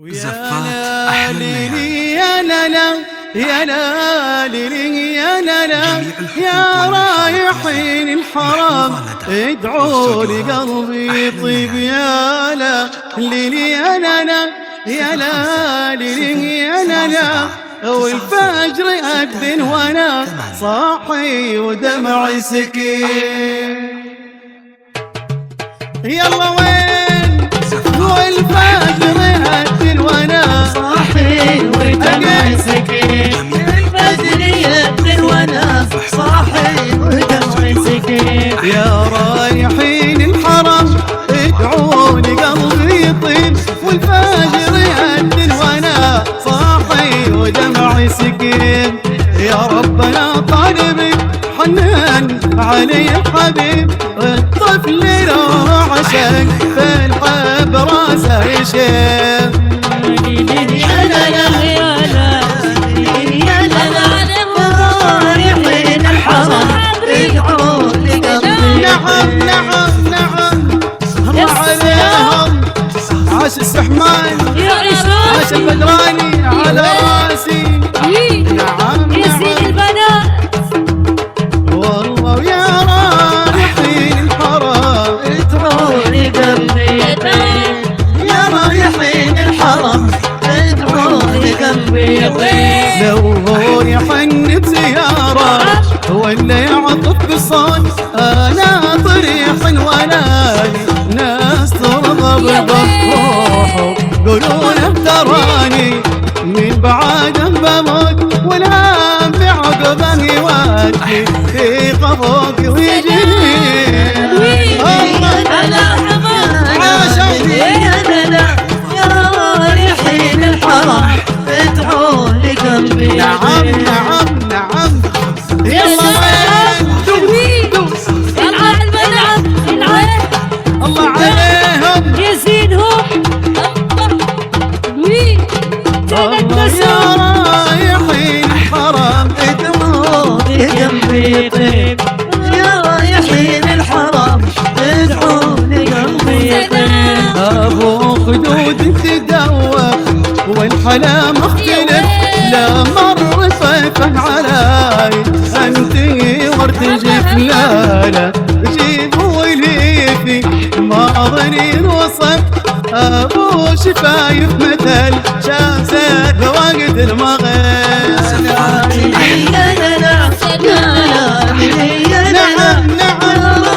زفات أحلى يا لالا يا لالي يا لالا يا رايحين الحرام ادعوا لقلبي يطيب يا لالي يا لالا يا لالي يا لالا والفجر أذن وانا صاحي ودمعي سكين. يلا وين والفجر أذن وانا صاحي ودمعي سكين، الفجر يأذن وانا صاحي ودمعي سكين. يا رايحين الحرم ادعوا لقلبي يطيب والفجر يأذن وانا صاحي ودمعي سكين. يا ربنا طالبي حنان علي الحبيب الطفل لو عشق في الحب راسه يشيب. يا لا لا يا لا يا لا لا رايحين الحرم ادعوا لقلبي. نعم نعم نعم الله عليهم عاش السحمان عاش البدراني على راسي. نعم يا سيد البنات والله ويا رايحين الحرم ادعوا لقلبي يطيب. يا رايحين الحرم ادعوا لقلبي يطيب. لو هو يحن بزيارة ولا يعطف بصوت أنا طريق ونالي ناس ترضى بروحه قولوا تراني من بعد بموت ولا بعقبه يودي في قفوك ويجيني. نعم نعم نعم يلا الله عليهم يزيدهم الله يا رايحين الحرم ادعوا لقلبي يطيب. يا رايحين الحرم ادعوا لقلبي يطيب. ابو خدود تدوخ والحلا مختلف لا مر صيفه علي انتي وارتجف لا لا جيبوا لي في ما ظني وصف ابو شفايف مثل شمسة وقت المغيب. نعم نعم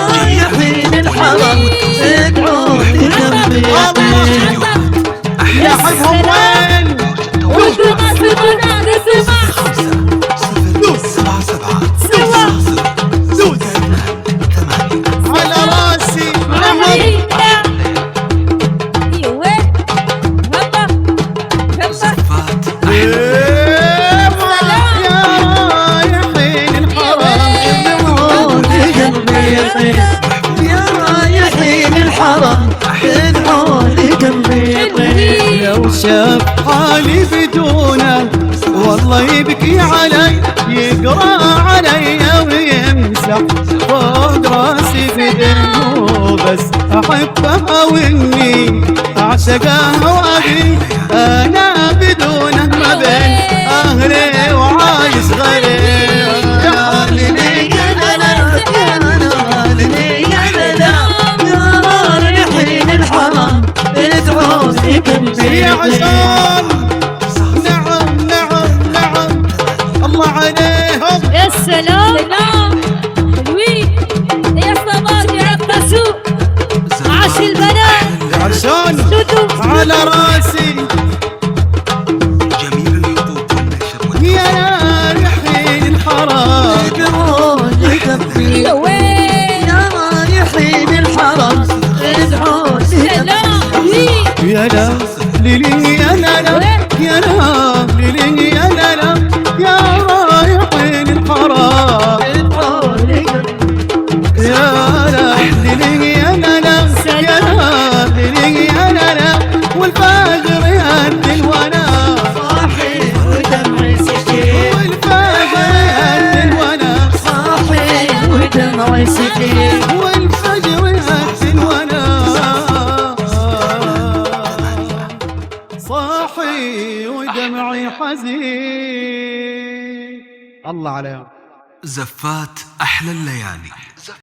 رايحين الحرم ادعوا لقلبي يطيب. يا حبهم وين على راسي. نعم يا رايحين الحرم ادعوا لقلبي يطيب. لو شاف حالي بدونه والله يبكي علي يقرا علي ويمسح فوق راسي بدمه بس احبها واني اعشقها وابي انا بدونه ما بين اهلي وعايش غريب. يا عشان نعم نعم نعم الله عليهم. يا سلام حلوين يا صباح يا عباسو عاش البنات عشان على راسي. يا رايحين الحرم ادعوا لقلبي. يا رايحين الحرم ادعوا لقلبي. يا لا ليلي يا لا يا لا ليلي يا لا يا رايحين الحرم ادعوا لقلبي. يا لا ليلي يا لا يا لا ليلي يا لا والفجر يأذن وانا صاحي ودمعي سكين. والفجر يأذن وانا صاحي ودمعي سكين. والفجر يأذن وانا صاحي ودمعي حزين. الله عليهم. زفات أحلى الليالي.